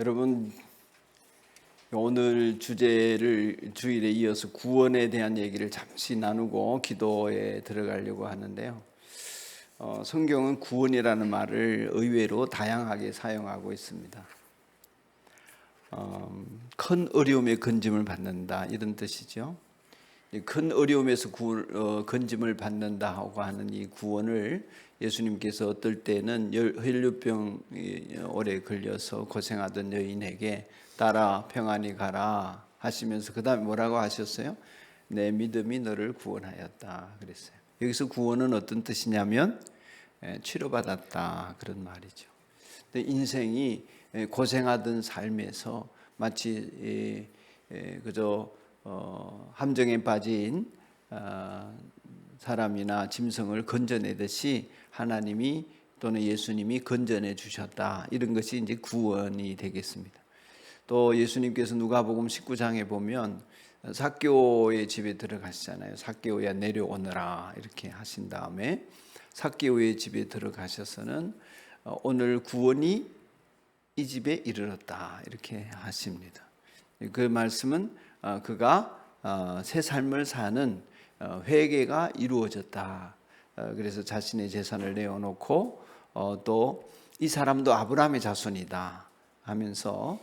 여러분, 오늘 주일에 이어서 구원에 대한 얘기를 잠시 나누고 기도에 들어가려고 하는데요. 성경은 구원이라는 말을 의외로 다양하게 사용하고 있습니다. 큰 어려움에 건짐을 받는다, 이런 뜻이죠. 큰 어려움에서 건짐을 받는다 하고 하는 이 구원을 예수님께서 어떨 때는 혈류병이 오래 걸려서 고생하던 여인에게 따라 평안히 가라 하시면서 그 다음에 뭐라고 하셨어요? 내 믿음이 너를 구원하였다 그랬어요. 여기서 구원은 어떤 뜻이냐면 치료받았다, 그런 말이죠. 근데 인생이 고생하던 삶에서 마치 그저 함정에 빠진 사람이나 짐승을 건져내듯이 하나님이 또는 예수님이 건져내 주셨다, 이런 것이 이제 구원이 되겠습니다. 또 예수님께서 누가복음 19장에 보면 삭개오의 집에 들어가시잖아요. 삭개오야 내려오너라 이렇게 하신 다음에 삭개오의 집에 들어가셔서는 오늘 구원이 이 집에 이르렀다 이렇게 하십니다. 그 말씀은 그가 새 삶을 사는 회개가 이루어졌다. 그래서 자신의 재산을 내어놓고 또 이 사람도 아브라함의 자손이다 하면서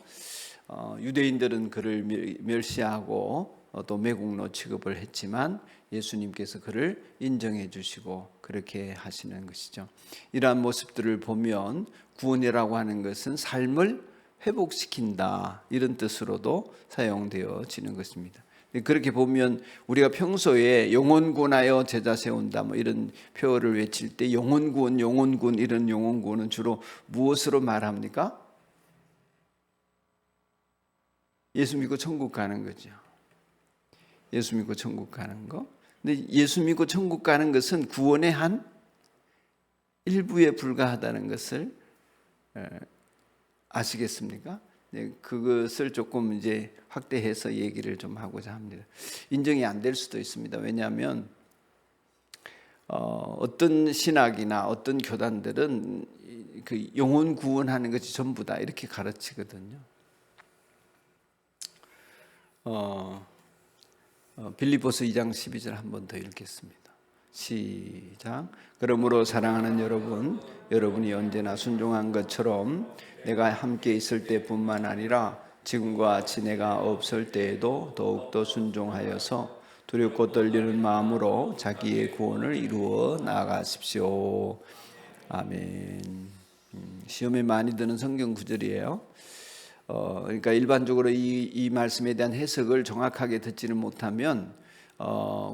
유대인들은 그를 멸시하고 또 매국노 취급을 했지만 예수님께서 그를 인정해 주시고 그렇게 하시는 것이죠. 이러한 모습들을 보면 구원이라고 하는 것은 삶을 회복시킨다, 이런 뜻으로도 사용되어지는 것입니다. 그렇게 보면 우리가 평소에 영혼구원하여 제자 세운다 뭐 이런 표어를 외칠 때 영혼구원 이런 영혼구원은 주로 무엇으로 말합니까? 예수 믿고 천국 가는 거죠. 예수 믿고 천국 가는 거. 근데 예수 믿고 천국 가는 것은 구원의 한 일부에 불과하다는 것을 아시겠습니까? 그것을 조금 이제 확대해서 얘기를 좀 하고자 합니다. 인정이 안 될 수도 있습니다. 왜냐하면 어떤 신학이나 어떤 교단들은 그 영혼 구원하는 것이 전부다 이렇게 가르치거든요. 빌립보서 2장 12절 한 번 더 읽겠습니다. 시작. 그러므로 사랑하는 여러분이 언제나 순종한 것처럼 내가 함께 있을 때뿐만 아니라 지금과 같이 내가 없을 때에도 더욱더 순종하여서 두렵고 떨리는 마음으로 자기의 구원을 이루어 나아가십시오. 아멘. 시험에 많이 드는 성경 구절이에요. 그러니까 일반적으로 이 말씀에 대한 해석을 정확하게 듣지는 못하면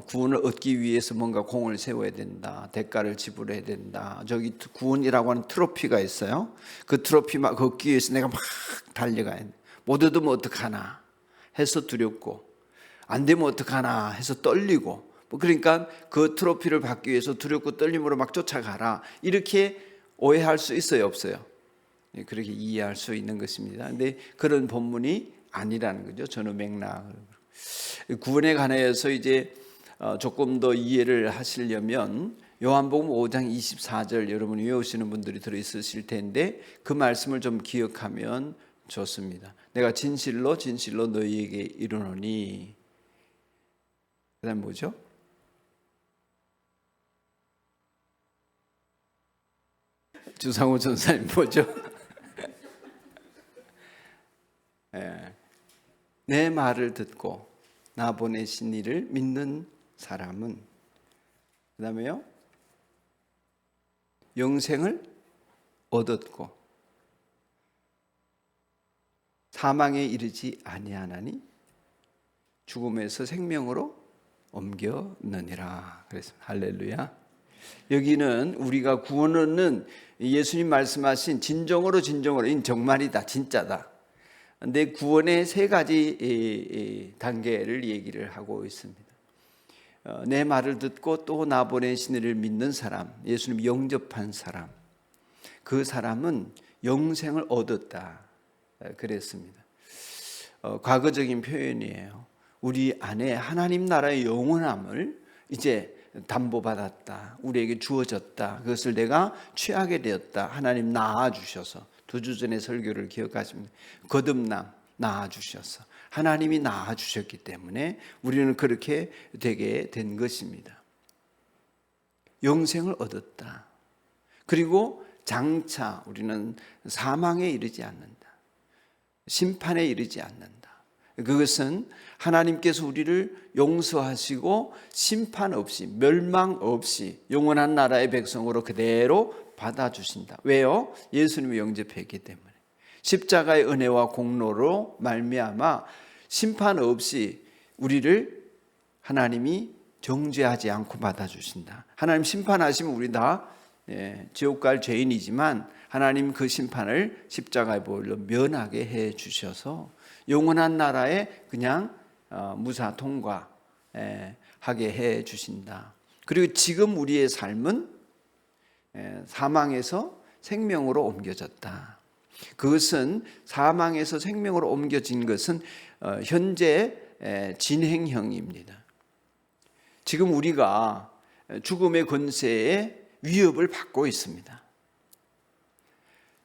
구원을 얻기 위해서 뭔가 공을 세워야 된다, 대가를 지불해야 된다. 저기 구원이라고 하는 트로피가 있어요. 그 트로피 막 얻기 위해서 내가 막 달려가야 돼. 못 얻으면 어떡하나 해서 두렵고, 안 되면 어떡하나 해서 떨리고, 그러니까 그 트로피를 받기 위해서 두렵고 떨림으로 막 쫓아가라, 이렇게 오해할 수 있어요, 없어요? 그렇게 이해할 수 있는 것입니다. 근데 그런 본문이 아니라는 거죠. 전후 맥락을. 구원에 관해서 이제 조금 더 이해를 하시려면 요한복음 5장 24절 여러분이 외우시는 분들이 들어있으실 텐데 그 말씀을 좀 기억하면 좋습니다. 내가 진실로 너희에게 이르노니. 그 다음 뭐죠? 주상호 전사님 뭐죠? 내 말을 듣고 나 보내신 이를 믿는 사람은, 그 다음에요, 영생을 얻었고 사망에 이르지 아니하나니 죽음에서 생명으로 옮겨느니라. 그랬습니다. 할렐루야. 여기는 우리가 구원은 예수님 말씀하신 진정으로 이 정말이다, 진짜다. 근데 구원의 세 가지 단계를 얘기를 하고 있습니다. 내 말을 듣고 또 나 보내신 이를 믿는 사람, 예수님 영접한 사람, 그 사람은 영생을 얻었다 그랬습니다. 과거적인 표현이에요. 우리 안에 하나님 나라의 영원함을 이제 담보받았다, 우리에게 주어졌다, 그것을 내가 취하게 되었다, 하나님 낳아주셔서 두 주 전에 설교를 기억하십니까? 거듭남 낳아주셔서 하나님이 낳아주셨기 때문에 우리는 그렇게 되게 된 것입니다. 영생을 얻었다. 그리고 장차 우리는 사망에 이르지 않는다. 심판에 이르지 않는다. 그것은 하나님께서 우리를 용서하시고 심판 없이 멸망 없이 영원한 나라의 백성으로 그대로 받아주신다. 왜요? 예수님을 영접했기 때문에. 십자가의 은혜와 공로로 말미암아 심판 없이 우리를 하나님이 정죄하지 않고 받아주신다. 하나님 심판하시면 우리 다 지옥 갈 죄인이지만 하나님 그 심판을 십자가의 보혈로 면하게 해 주셔서 영원한 나라에 그냥 무사 통과하게 해 주신다. 그리고 지금 우리의 삶은 사망에서 생명으로 옮겨졌다. 그것은 사망에서 생명으로 옮겨진 것은 현재 진행형입니다. 지금 우리가 죽음의 권세에 위협을 받고 있습니다.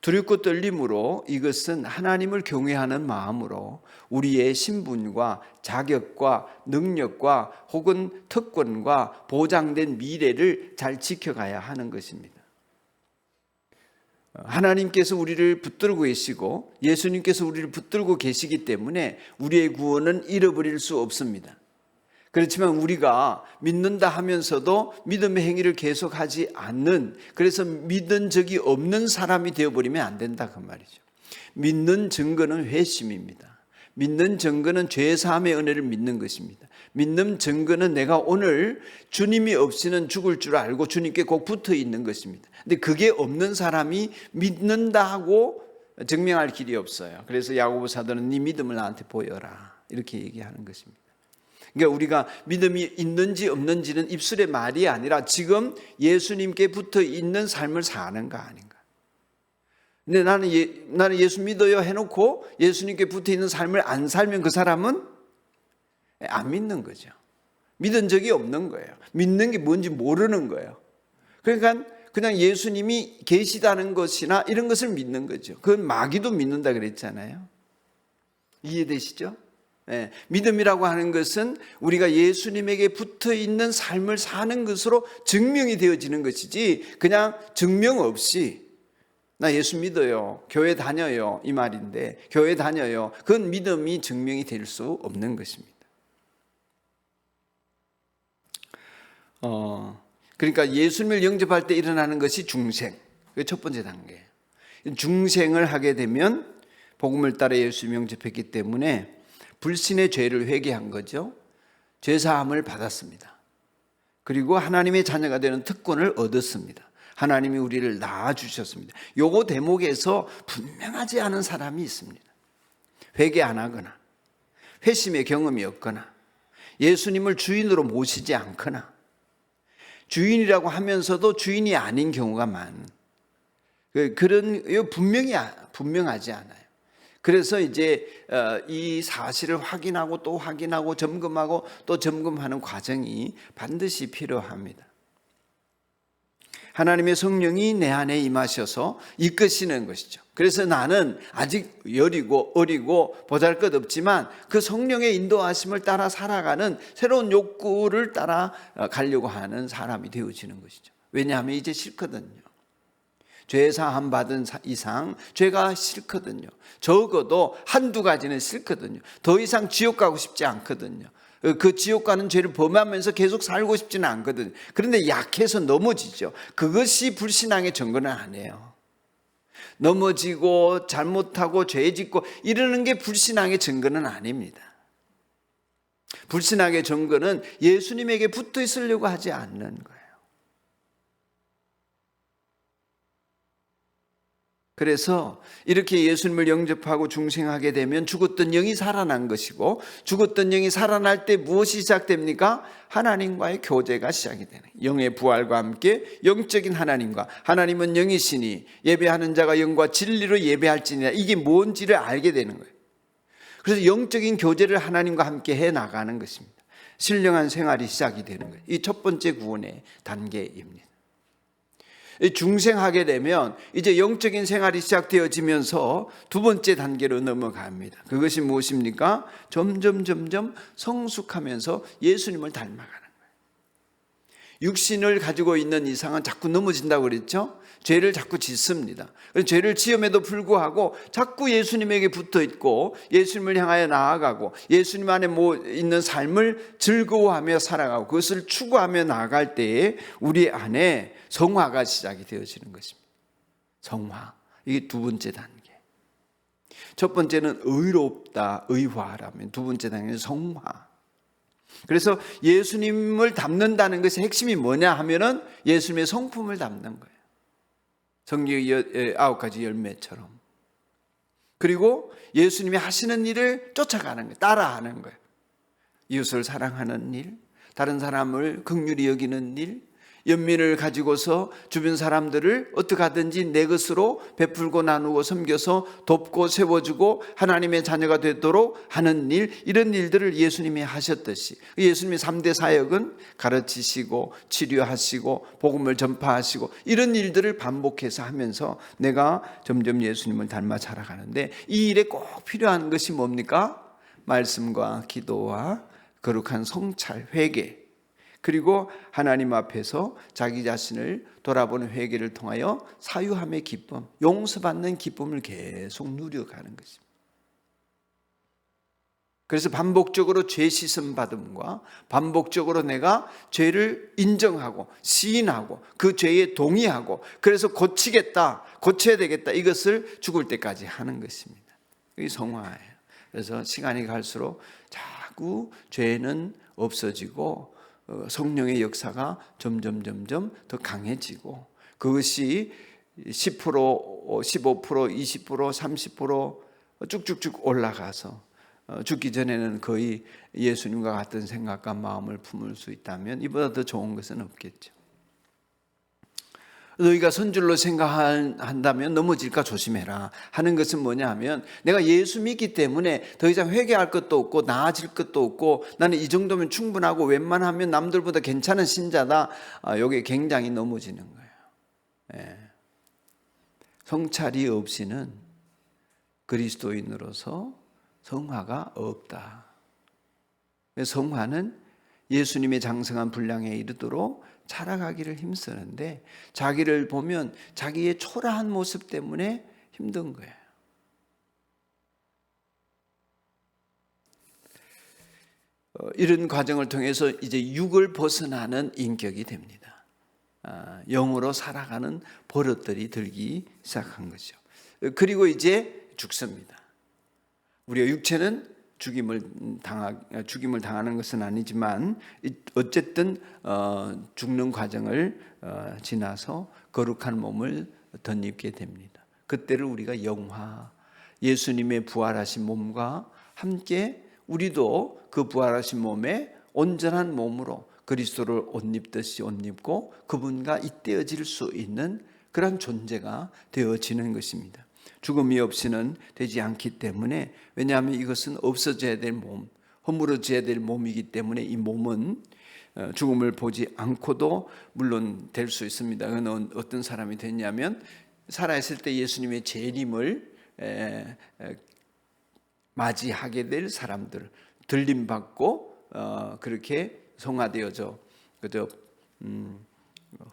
두렵고 떨림으로 이것은 하나님을 경외하는 마음으로 우리의 신분과 자격과 능력과 혹은 특권과 보장된 미래를 잘 지켜가야 하는 것입니다. 하나님께서 우리를 붙들고 계시고 예수님께서 우리를 붙들고 계시기 때문에 우리의 구원은 잃어버릴 수 없습니다. 그렇지만 우리가 믿는다 하면서도 믿음의 행위를 계속하지 않는, 그래서 믿은 적이 없는 사람이 되어버리면 안 된다 그 말이죠. 믿는 증거는 회심입니다. 믿는 증거는 죄사함의 은혜를 믿는 것입니다. 믿는 증거는 내가 오늘 주님이 없이는 죽을 줄 알고 주님께 꼭 붙어 있는 것입니다. 근데 그게 없는 사람이 믿는다 하고 증명할 길이 없어요. 그래서 야고보 사도는 네 믿음을 나한테 보여라 이렇게 얘기하는 것입니다. 그러니까 우리가 믿음이 있는지 없는지는 입술의 말이 아니라 지금 예수님께 붙어 있는 삶을 사는가 아닌가. 근데 나는 예수 믿어요 해놓고 예수님께 붙어 있는 삶을 안 살면 그 사람은 안 믿는 거죠. 믿은 적이 없는 거예요. 믿는 게 뭔지 모르는 거예요. 그러니까 그냥 예수님이 계시다는 것이나 이런 것을 믿는 거죠. 그건 마귀도 믿는다 그랬잖아요. 이해되시죠? 네, 믿음이라고 하는 것은 우리가 예수님에게 붙어 있는 삶을 사는 것으로 증명이 되어지는 것이지 그냥 증명 없이 나 예수 믿어요, 교회 다녀요 이 말인데 교회 다녀요 그건 믿음이 증명이 될 수 없는 것입니다. 그러니까 예수님을 영접할 때 일어나는 것이 중생, 그게 첫 번째 단계예요. 중생을 하게 되면 복음을 따라 예수님 영접했기 때문에 불신의 죄를 회개한 거죠. 죄사함을 받았습니다. 그리고 하나님의 자녀가 되는 특권을 얻었습니다. 하나님이 우리를 낳아주셨습니다. 요거 대목에서 분명하지 않은 사람이 있습니다. 회개 안 하거나 회심의 경험이 없거나 예수님을 주인으로 모시지 않거나 주인이라고 하면서도 주인이 아닌 경우가 많은 그런 분명하지 않아요. 그래서 이제 이 사실을 확인하고 또 확인하고 점검하고 또 점검하는 과정이 반드시 필요합니다. 하나님의 성령이 내 안에 임하셔서 이끄시는 것이죠. 그래서 나는 아직 여리고 어리고 보잘것없지만 그 성령의 인도하심을 따라 살아가는 새로운 욕구를 따라 가려고 하는 사람이 되어지는 것이죠. 왜냐하면 이제 싫거든요. 죄 사함 받은 이상 죄가 싫거든요. 적어도 한두 가지는 싫거든요. 더 이상 지옥 가고 싶지 않거든요. 그 지옥 가는 죄를 범하면서 계속 살고 싶지는 않거든요. 그런데 약해서 넘어지죠. 그것이 불신앙의 증거는 아니에요. 넘어지고 잘못하고 죄 짓고 이러는 게 불신앙의 증거는 아닙니다. 불신앙의 증거는 예수님에게 붙어 있으려고 하지 않는 거예요. 그래서 이렇게 예수님을 영접하고 중생하게 되면 죽었던 영이 살아난 것이고 죽었던 영이 살아날 때 무엇이 시작됩니까? 하나님과의 교제가 시작이 되는 거예요. 영의 부활과 함께 영적인 하나님과 하나님은 영이시니 예배하는 자가 영과 진리로 예배할지니라 이게 뭔지를 알게 되는 거예요. 그래서 영적인 교제를 하나님과 함께 해 나가는 것입니다. 신령한 생활이 시작이 되는 거예요. 이 첫 번째 구원의 단계입니다. 중생하게 되면 이제 영적인 생활이 시작되어지면서 두 번째 단계로 넘어갑니다. 그것이 무엇입니까? 점점 성숙하면서 예수님을 닮아가는 거예요. 육신을 가지고 있는 이상은 자꾸 넘어진다고 그랬죠? 죄를 자꾸 짓습니다. 죄를 지음에도 불구하고 자꾸 예수님에게 붙어 있고 예수님을 향하여 나아가고 예수님 안에 있는 삶을 즐거워하며 살아가고 그것을 추구하며 나아갈 때에 우리 안에 성화가 시작이 되어지는 것입니다. 성화. 이게 두 번째 단계. 첫 번째는 의롭다, 의화라면 두 번째 단계는 성화. 그래서 예수님을 닮는다는 것의 핵심이 뭐냐 하면은 예수님의 성품을 닮는 거예요. 성경의 9가지 열매처럼. 그리고 예수님이 하시는 일을 쫓아가는 거예요. 따라하는 거예요. 이웃을 사랑하는 일, 다른 사람을 긍휼히 여기는 일, 연민을 가지고서 주변 사람들을 어떻게 하든지 내 것으로 베풀고 나누고 섬겨서 돕고 세워주고 하나님의 자녀가 되도록 하는 일, 이런 일들을 예수님이 하셨듯이 예수님의 3대 사역은 가르치시고 치료하시고 복음을 전파하시고 이런 일들을 반복해서 하면서 내가 점점 예수님을 닮아 자라가는데 이 일에 꼭 필요한 것이 뭡니까? 말씀과 기도와 거룩한 성찰, 회개, 그리고 하나님 앞에서 자기 자신을 돌아보는 회개를 통하여 사유함의 기쁨, 용서받는 기쁨을 계속 누려가는 것입니다. 그래서 반복적으로 죄 씻음 받음과 반복적으로 내가 죄를 인정하고 시인하고 그 죄에 동의하고 그래서 고치겠다, 고쳐야 되겠다, 이것을 죽을 때까지 하는 것입니다. 이게 성화예요. 그래서 시간이 갈수록 자꾸 죄는 없어지고 성령의 역사가 점점 더 강해지고 그것이 10%, 15%, 20%, 30% 쭉쭉쭉 올라가서 죽기 전에는 거의 예수님과 같은 생각과 마음을 품을 수 있다면 이보다 더 좋은 것은 없겠죠. 너희가 선줄로 생각한다면 넘어질까 조심해라 하는 것은 뭐냐 하면 내가 예수 믿기 때문에 더 이상 회개할 것도 없고 나아질 것도 없고 나는 이 정도면 충분하고 웬만하면 남들보다 괜찮은 신자다. 이게 굉장히 넘어지는 거예요. 예. 성찰이 없이는 그리스도인으로서 성화가 없다. 성화는 예수님의 장성한 분량에 이르도록 자라가기를 힘쓰는데 자기를 보면 자기의 초라한 모습 때문에 힘든 거예요. 이런 과정을 통해서 이제 육을 벗어나는 인격이 됩니다. 영으로 살아가는 버릇들이 들기 시작한 거죠. 그리고 이제 죽습니다. 우리가 육체는 죽임을 당하는 것은 아니지만 어쨌든 죽는 과정을 지나서 거룩한 몸을 덧입게 됩니다. 그때를 우리가 영화, 예수님의 부활하신 몸과 함께 우리도 그 부활하신 몸에 온전한 몸으로 그리스도를 옷 입듯이 옷 입고 그분과 잇대어질 수 있는 그런 존재가 되어지는 것입니다. 죽음이 없이는 되지 않기 때문에, 왜냐하면 이것은 없어져야 될 몸, 허물어져야 될 몸이기 때문에 이 몸은 죽음을 보지 않고도 물론 될 수 있습니다. 그건 어떤 사람이 됐냐면 살아있을 때 예수님의 재림을 맞이하게 될 사람들, 들림받고 그렇게 성화되어져 그저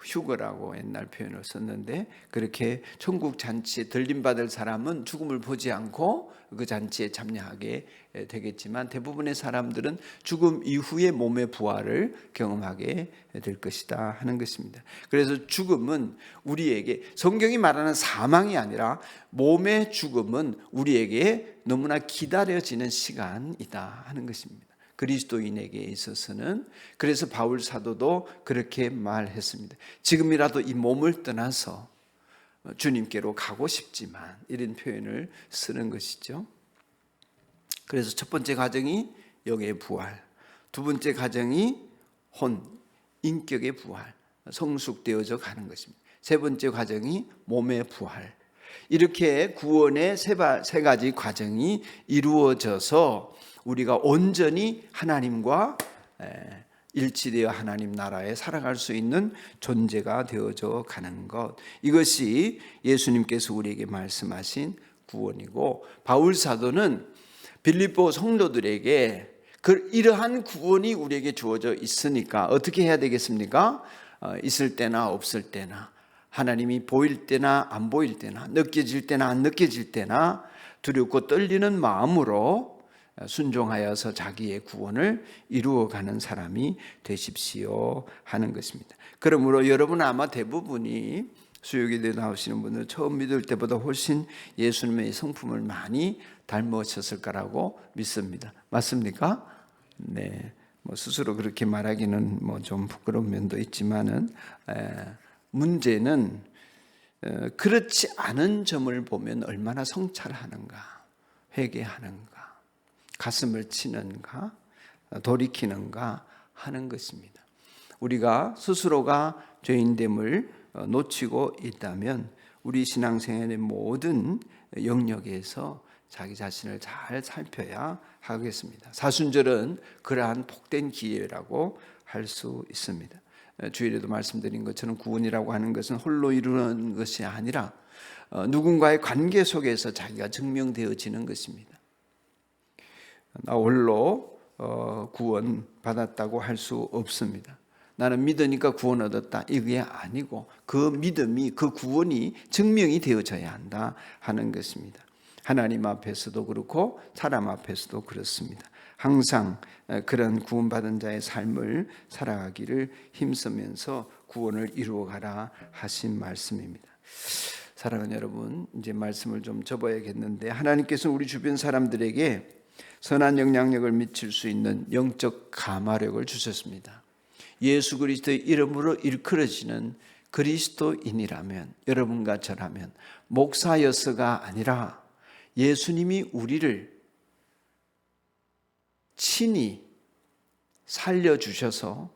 휴거라고 옛날 표현을 썼는데, 그렇게 천국 잔치에 들림받을 사람은 죽음을 보지 않고 그 잔치에 참여하게 되겠지만 대부분의 사람들은 죽음 이후의 몸의 부활을 경험하게 될 것이다 하는 것입니다. 그래서 죽음은 우리에게, 성경이 말하는 사망이 아니라 몸의 죽음은 우리에게 너무나 기다려지는 시간이다 하는 것입니다. 그리스도인에게 있어서는. 그래서 바울 사도도 그렇게 말했습니다. 지금이라도 이 몸을 떠나서 주님께로 가고 싶지만, 이런 표현을 쓰는 것이죠. 그래서 첫 번째 과정이 영의 부활, 두 번째 과정이 혼, 인격의 부활, 성숙되어져 가는 것입니다. 세 번째 과정이 몸의 부활. 이렇게 구원의 세 가지 과정이 이루어져서 우리가 온전히 하나님과 일치되어 하나님 나라에 살아갈 수 있는 존재가 되어져 가는 것, 이것이 예수님께서 우리에게 말씀하신 구원이고, 바울 사도는 빌립보 성도들에게 이러한 구원이 우리에게 주어져 있으니까 어떻게 해야 되겠습니까? 있을 때나 없을 때나, 하나님이 보일 때나 안 보일 때나, 느껴질 때나 안 느껴질 때나 두렵고 떨리는 마음으로 순종하여서 자기의 구원을 이루어가는 사람이 되십시오 하는 것입니다. 그러므로 여러분 아마 대부분이 수요기도에 나오시는 분들 처음 믿을 때보다 훨씬 예수님의 성품을 많이 닮으셨을 거라고 믿습니다. 맞습니까? 네. 스스로 그렇게 말하기는 좀 부끄러운 면도 있지만은, 문제는 그렇지 않은 점을 보면 얼마나 성찰하는가, 회개하는가, 가슴을 치는가, 돌이키는가 하는 것입니다. 우리가 스스로가 죄인됨을 놓치고 있다면 우리 신앙생활의 모든 영역에서 자기 자신을 잘 살펴야 하겠습니다. 사순절은 그러한 복된 기회라고 할 수 있습니다. 주일에도 말씀드린 것처럼 구원이라고 하는 것은 홀로 이루는 것이 아니라 누군가의 관계 속에서 자기가 증명되어지는 것입니다. 나 홀로 구원 받았다고 할 수 없습니다. 나는 믿으니까 구원 얻었다, 이게 아니고 그 믿음이, 그 구원이 증명이 되어져야 한다 하는 것입니다. 하나님 앞에서도 그렇고 사람 앞에서도 그렇습니다. 항상 그런 구원받은 자의 삶을 살아가기를 힘쓰면서 구원을 이루어가라 하신 말씀입니다. 사랑하는 여러분, 이제 말씀을 좀 접어야겠는데, 하나님께서 우리 주변 사람들에게 선한 영향력을 미칠 수 있는 영적 가마력을 주셨습니다. 예수 그리스도의 이름으로 일컬어지는 그리스도인이라면, 여러분과 저라면 목사여서가 아니라 예수님이 우리를 친히 살려주셔서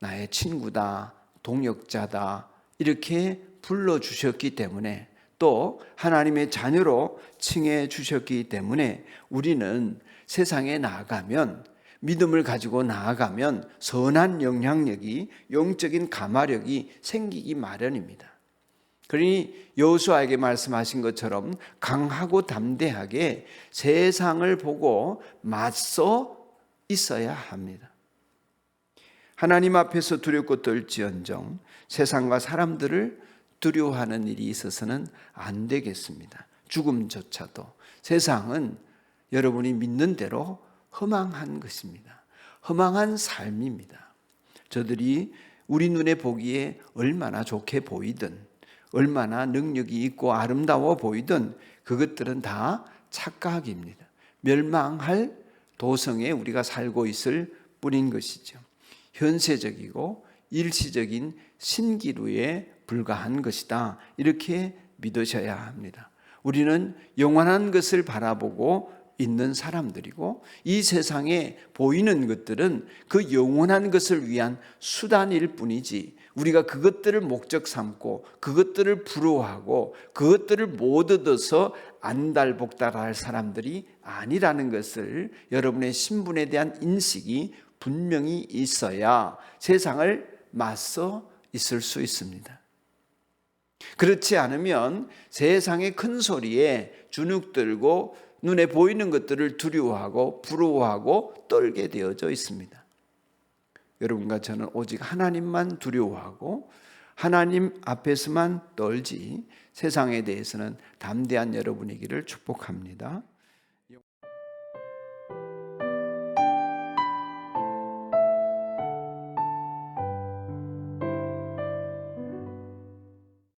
나의 친구다, 동역자다 이렇게 불러주셨기 때문에, 또 하나님의 자녀로 칭해 주셨기 때문에 우리는 세상에 나아가면, 믿음을 가지고 나아가면 선한 영향력이, 영적인 가마력이 생기기 마련입니다. 그러니 여호수아에게 말씀하신 것처럼 강하고 담대하게 세상을 보고 맞서 있어야 합니다. 하나님 앞에서 두렵고 떨지언정 세상과 사람들을 두려워하는 일이 있어서는 안 되겠습니다. 죽음조차도. 세상은 여러분이 믿는 대로 허망한 것입니다. 허망한 삶입니다. 저들이 우리 눈에 보기에 얼마나 좋게 보이든, 얼마나 능력이 있고 아름다워 보이든 그것들은 다 착각입니다. 멸망할 도성에 우리가 살고 있을 뿐인 것이죠. 현세적이고 일시적인 신기루에 불과한 것이다, 이렇게 믿으셔야 합니다. 우리는 영원한 것을 바라보고 있는 사람들이고, 이 세상에 보이는 것들은 그 영원한 것을 위한 수단일 뿐이지, 우리가 그것들을 목적 삼고 그것들을 부러워하고 그것들을 못 얻어서 안달복달할 사람들이 아니라는 것을, 여러분의 신분에 대한 인식이 분명히 있어야 세상을 맞서 있을 수 있습니다. 그렇지 않으면 세상의 큰 소리에 주눅들고 눈에 보이는 것들을 두려워하고 부러워하고 떨게 되어져 있습니다. 여러분과 저는 오직 하나님만 두려워하고 하나님 앞에서만 떨지, 세상에 대해서는 담대한 여러분이기를 축복합니다.